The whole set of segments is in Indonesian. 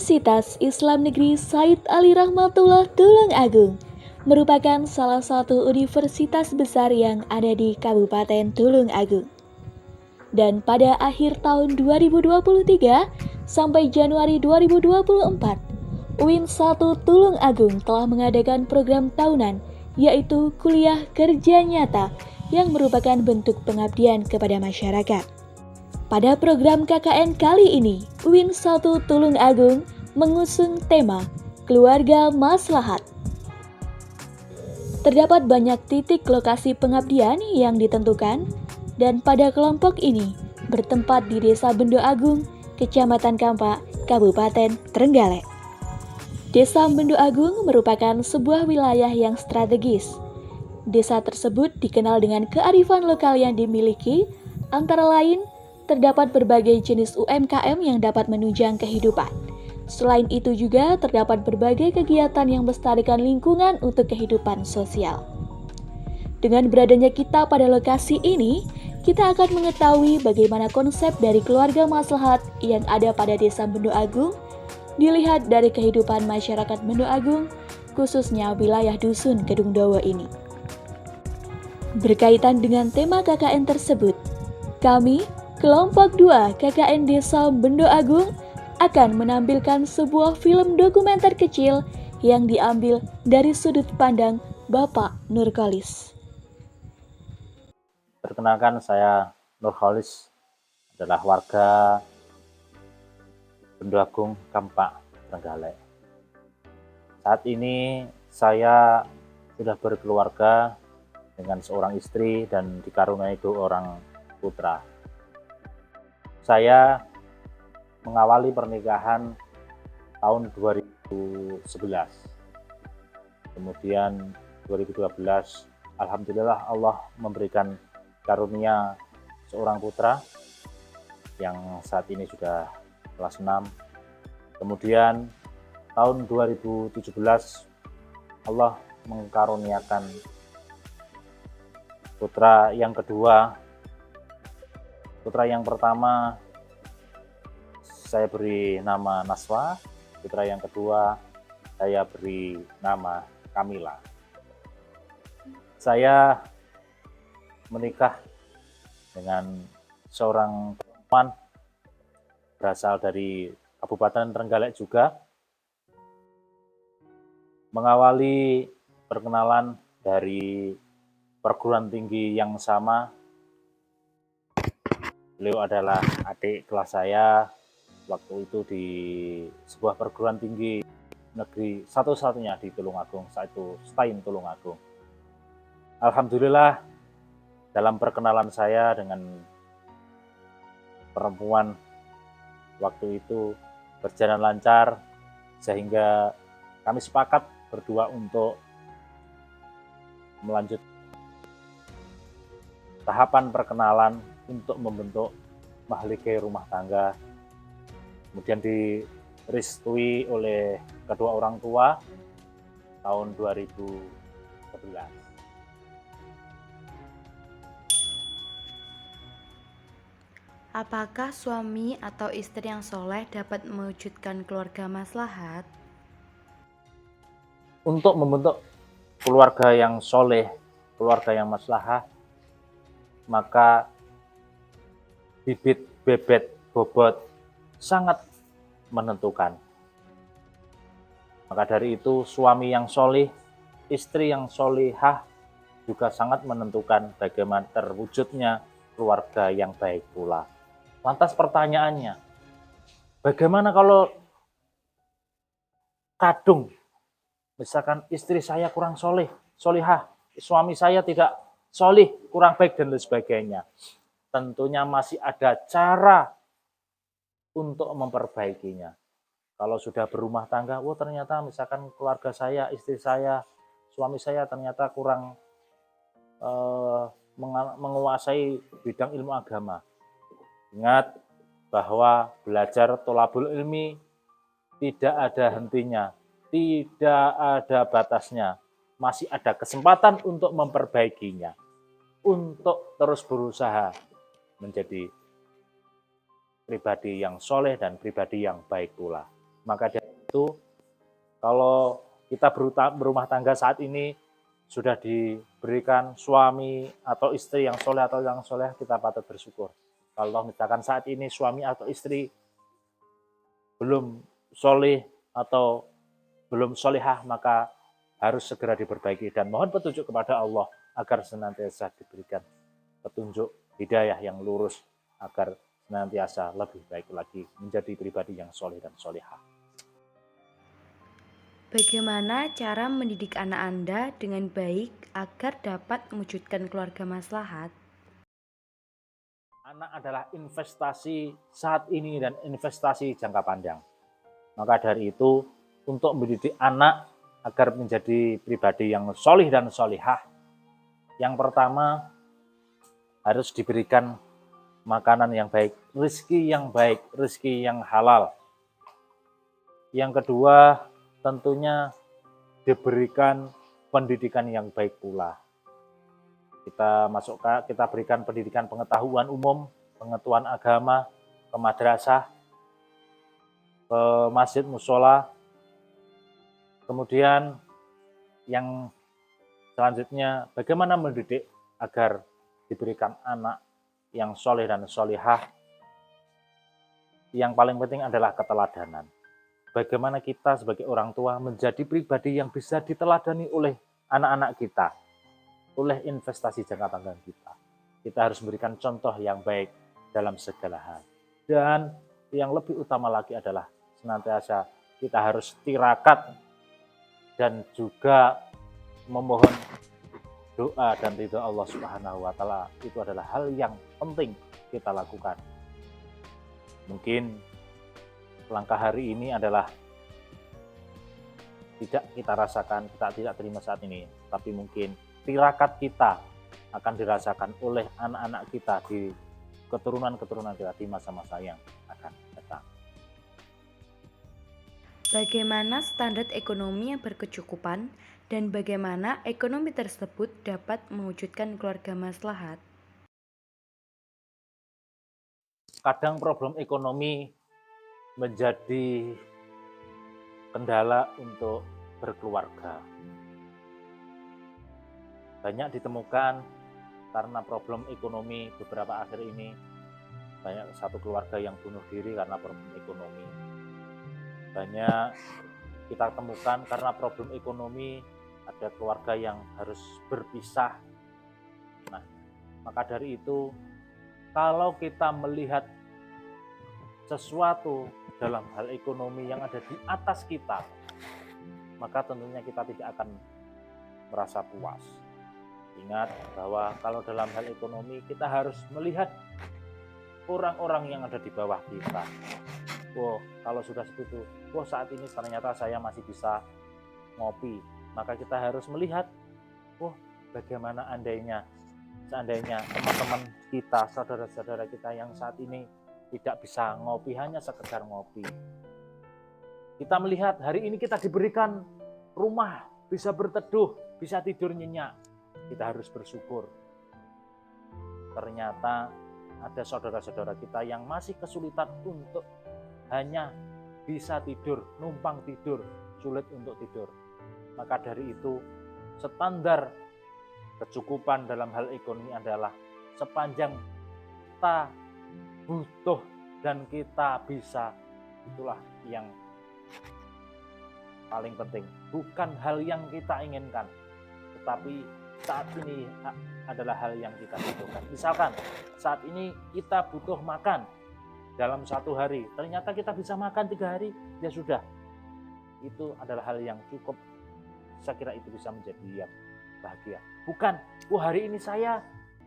Universitas Islam Negeri Said Ali Rahmatullah Tulung Agung merupakan salah satu universitas besar yang ada di Kabupaten Tulung Agung. Dan pada akhir tahun 2023 sampai Januari 2024, UIN 1 Tulung Agung telah mengadakan program tahunan yaitu Kuliah Kerja Nyata yang merupakan bentuk pengabdian kepada masyarakat. Pada program KKN kali ini, UIN 1 Tulung Agung mengusung tema Keluarga Maslahat. Terdapat banyak titik lokasi pengabdian yang ditentukan dan pada kelompok ini bertempat di Desa Bendo Agung, Kecamatan Kampak, Kabupaten Trenggalek. Desa Bendo Agung merupakan sebuah wilayah yang strategis. Desa tersebut dikenal dengan kearifan lokal yang dimiliki, antara lain terdapat berbagai jenis UMKM yang dapat menunjang kehidupan. Selain itu juga terdapat berbagai kegiatan yang melestarikan lingkungan untuk kehidupan sosial. Dengan beradanya kita pada lokasi ini, kita akan mengetahui bagaimana konsep dari keluarga maslahat yang ada pada Desa Bendo Agung, dilihat dari kehidupan masyarakat Bendo Agung, khususnya wilayah Dusun Kedungdowo ini. Berkaitan dengan tema KKN tersebut, kami Kelompok 2 KKN Desa Bendo Agung akan menampilkan sebuah film dokumenter kecil yang diambil dari sudut pandang Bapak Nurkholis. Perkenalkan, saya Nurkholis, adalah warga Bendo Agung, Kampak, Trenggalek. Saat ini saya sudah berkeluarga dengan seorang istri dan dikaruniai 2 orang putra. Saya mengawali pernikahan tahun 2011. Kemudian 2012, alhamdulillah Allah memberikan karunia seorang putra yang saat ini sudah kelas 6. Kemudian tahun 2017 Allah mengkaruniakan putra yang kedua. Putra yang pertama saya beri nama Naswa, putra yang kedua saya beri nama Kamila. Saya menikah dengan seorang perempuan berasal dari Kabupaten Trenggalek juga. Mengawali perkenalan dari perguruan tinggi yang sama. Beliau adalah adik kelas saya waktu itu di sebuah perguruan tinggi negeri satu-satunya di Tulung Agung, saat itu STAIN Tulung Agung. Alhamdulillah dalam perkenalan saya dengan perempuan waktu itu berjalan lancar sehingga kami sepakat berdua untuk melanjut tahapan perkenalan untuk membentuk mahligai rumah tangga. Kemudian direstui oleh kedua orang tua tahun 2011. Apakah suami atau istri yang soleh dapat mewujudkan keluarga maslahat? Untuk membentuk keluarga yang soleh, keluarga yang maslahah, maka bibit, bebet, bobot sangat menentukan. Maka dari itu suami yang soleh, istri yang solehah juga sangat menentukan bagaimana terwujudnya keluarga yang baik pula. Lantas pertanyaannya, bagaimana kalau kadung, misalkan istri saya kurang solehah, suami saya tidak soleh, kurang baik dan lain sebagainya. Tentunya masih ada cara untuk memperbaikinya. Kalau sudah berumah tangga, ternyata misalkan keluarga saya, istri saya, suami saya ternyata kurang menguasai bidang ilmu agama. Ingat bahwa belajar tholabul ilmi tidak ada hentinya, tidak ada batasnya. Masih ada kesempatan untuk memperbaikinya, untuk terus berusaha menjadi pribadi yang soleh dan pribadi yang baik pula. Maka dari itu, kalau kita berumah tangga saat ini sudah diberikan suami atau istri yang soleh atau yang soleh, kita patut bersyukur. Kalau misalkan saat ini suami atau istri belum soleh atau belum solehah, maka harus segera diperbaiki dan mohon petunjuk kepada Allah agar senantiasa diberikan petunjuk hidayah yang lurus agar senantiasa lebih baik lagi menjadi pribadi yang soleh dan solehah. Bagaimana cara mendidik anak Anda dengan baik agar dapat mewujudkan keluarga maslahat? Anak adalah investasi saat ini dan investasi jangka panjang. Maka dari itu, untuk mendidik anak agar menjadi pribadi yang solih dan solihah, yang pertama harus diberikan makanan yang baik, rezeki yang baik, rezeki yang halal. Yang kedua, tentunya diberikan pendidikan yang baik pula. Kita berikan pendidikan pengetahuan umum, pengetahuan agama, ke madrasah, ke masjid musola. Kemudian yang selanjutnya, bagaimana mendidik agar diberikan anak yang soleh dan solihah. Yang paling penting adalah keteladanan. Bagaimana kita sebagai orang tua menjadi pribadi yang bisa diteladani oleh anak-anak kita, oleh investasi jangka panjang kita. Kita harus memberikan contoh yang baik dalam segala hal. Dan yang lebih utama lagi adalah senantiasa kita harus tirakat dan juga memohon doa dan ridha Allah Subhanahu wa Ta'ala. Itu adalah hal yang penting kita lakukan. Mungkin langkah hari ini adalah tidak kita rasakan, kita tidak terima saat ini, tapi mungkin tirakat kita akan dirasakan oleh anak-anak kita di keturunan-keturunan kita di masa-masa yang akan datang. Bagaimana standar ekonomi yang berkecukupan dan bagaimana ekonomi tersebut dapat mewujudkan keluarga maslahat? Kadang problem ekonomi menjadi kendala untuk berkeluarga. Banyak ditemukan karena problem ekonomi beberapa akhir ini, banyak satu keluarga yang bunuh diri karena problem ekonomi. Banyak kita temukan karena problem ekonomi ada keluarga yang harus berpisah. Nah, maka dari itu, kalau kita melihat sesuatu dalam hal ekonomi yang ada di atas kita, maka tentunya kita tidak akan merasa puas. Ingat bahwa kalau dalam hal ekonomi kita harus melihat orang-orang yang ada di bawah kita. Kalau sudah seperti itu, saat ini ternyata saya masih bisa ngopi. Maka kita harus melihat, bagaimana seandainya teman-teman kita, saudara-saudara kita yang saat ini tidak bisa ngopi, hanya sekedar ngopi. Kita melihat hari ini kita diberikan rumah, bisa berteduh, bisa tidur nyenyak. Kita harus bersyukur. Ternyata ada saudara-saudara kita yang masih kesulitan untuk hanya bisa tidur, numpang tidur, sulit untuk tidur. Maka dari itu, standar kecukupan dalam hal ekonomi adalah sepanjang kita butuh dan kita bisa, itulah yang paling penting. Bukan hal yang kita inginkan, tetapi saat ini adalah hal yang kita butuhkan. Misalkan saat ini kita butuh makan dalam satu hari, ternyata kita bisa makan 3 hari, ya sudah. Itu adalah hal yang cukup. Saya kira itu bisa menjadi yang bahagia. Bukan, hari ini saya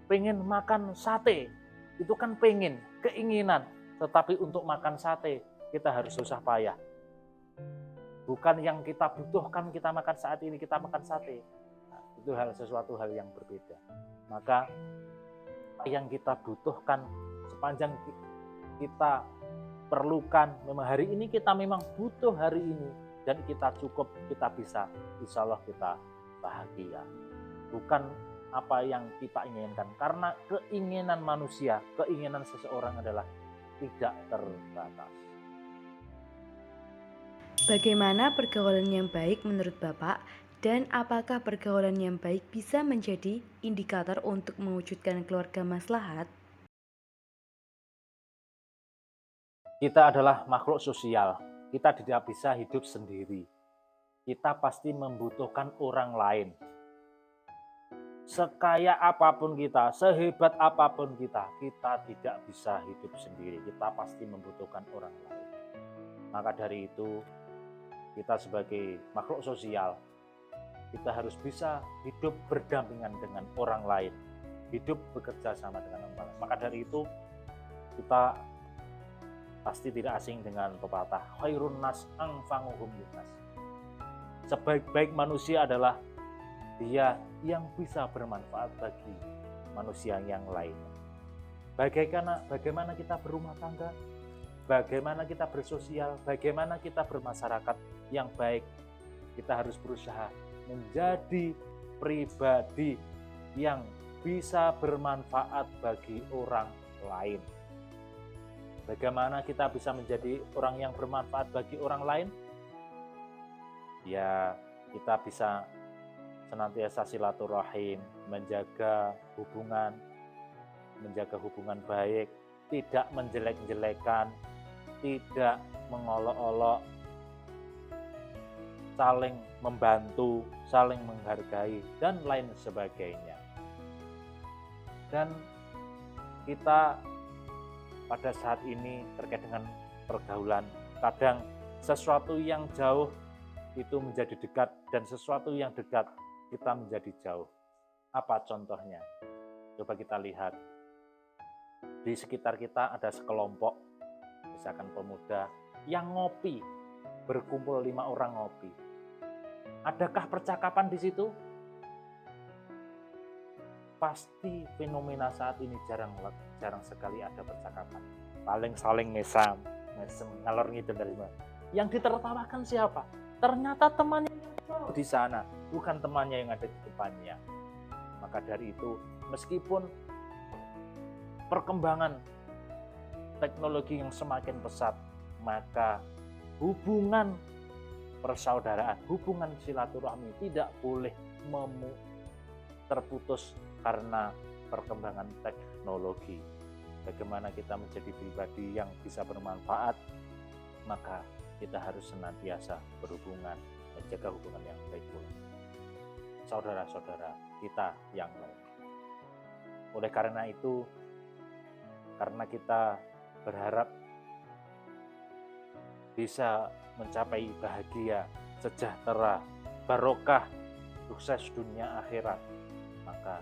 pengen makan sate. Itu kan pengen, keinginan. Tetapi untuk makan sate, kita harus susah payah. Bukan yang kita butuhkan, kita makan saat ini, kita makan sate. Nah, itu sesuatu hal yang berbeda. Maka yang kita butuhkan sepanjang kita perlukan, memang hari ini kita memang butuh hari ini. Dan kita cukup, kita bisa, insya Allah kita bahagia. Bukan apa yang kita inginkan. Karena keinginan manusia, keinginan seseorang adalah tidak terbatas. Bagaimana pergaulan yang baik menurut Bapak, dan apakah pergaulan yang baik bisa menjadi indikator untuk mewujudkan keluarga maslahat? Kita adalah makhluk sosial. Kita tidak bisa hidup sendiri. Kita pasti membutuhkan orang lain. Sekaya apapun kita, sehebat apapun kita tidak bisa hidup sendiri. Kita pasti membutuhkan orang lain. Maka dari itu, kita sebagai makhluk sosial, kita harus bisa hidup berdampingan dengan orang lain, hidup bekerja sama dengan orang lain. Maka dari itu, kita pasti tidak asing dengan pepatah khairun nas anfa'uhum linnas. Sebaik-baik manusia adalah dia yang bisa bermanfaat bagi manusia yang lainnya. Bagaimana kita berumah tangga, bagaimana kita bersosial, bagaimana kita bermasyarakat yang baik. Kita harus berusaha menjadi pribadi yang bisa bermanfaat bagi orang lain. Bagaimana kita bisa menjadi orang yang bermanfaat bagi orang lain? Ya, kita bisa senantiasa silaturahim, menjaga hubungan baik, tidak menjelek-jelekan, tidak mengolok-olok, saling membantu, saling menghargai, dan lain sebagainya. Dan kita pada saat ini terkait dengan pergaulan, kadang sesuatu yang jauh itu menjadi dekat, dan sesuatu yang dekat kita menjadi jauh. Apa contohnya? Coba kita lihat. Di sekitar kita ada sekelompok, misalkan pemuda, yang ngopi, berkumpul 5 orang ngopi. Adakah percakapan di situ? Pasti fenomena saat ini jarang sekali ada percakapan. Paling saling mesem ngalor ngidul dari mana. Yang ditertawakan siapa? Ternyata temannya di sana, bukan temannya yang ada di depannya. Maka dari itu, meskipun perkembangan teknologi yang semakin pesat, maka hubungan persaudaraan, hubungan silaturahmi tidak boleh terputus karena perkembangan teknologi. Bagaimana kita menjadi pribadi yang bisa bermanfaat, maka kita harus senantiasa berhubungan, menjaga hubungan yang baik pula saudara-saudara kita yang lain. Oleh karena itu, karena kita berharap bisa mencapai bahagia, sejahtera, barokah, sukses dunia akhirat, maka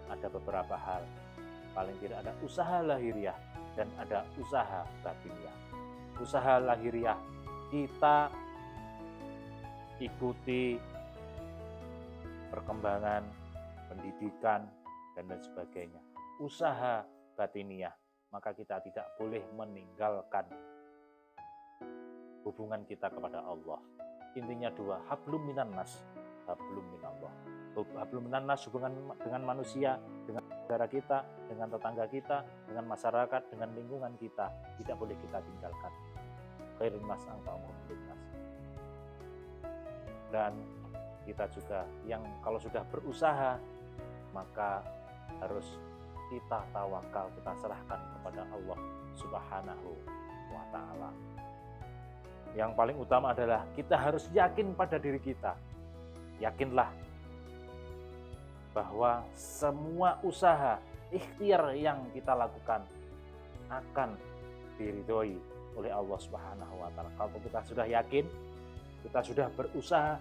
ada beberapa hal. Paling tidak ada usaha lahiriah dan ada usaha batiniah. Usaha lahiriah kita ikuti perkembangan pendidikan dan lain sebagainya. Usaha batiniah, maka kita tidak boleh meninggalkan hubungan kita kepada Allah. Intinya 2, hablum minan nas, hablum minallah. Hablum minan nas, hubungan dengan manusia, dengan saudara kita, dengan tetangga kita, dengan masyarakat, dengan lingkungan kita, tidak boleh kita tinggalkan. Khairun nas anfa'uhum linnas. Dan kita juga yang kalau sudah berusaha, maka harus kita tawakal, kita serahkan kepada Allah Subhanahu wa Ta'ala. Yang paling utama adalah kita harus yakin pada diri kita. Yakinlah bahwa semua usaha, ikhtiar yang kita lakukan akan diridhoi oleh Allah Subhanahu wa Ta'ala. Kalau kita sudah yakin, kita sudah berusaha,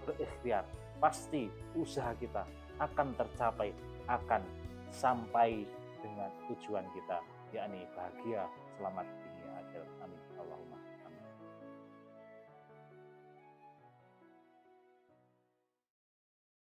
berikhtiar, pasti usaha kita akan tercapai, akan sampai dengan tujuan kita, yakni bahagia, selamat dunia akhirat. Amin. Allahumma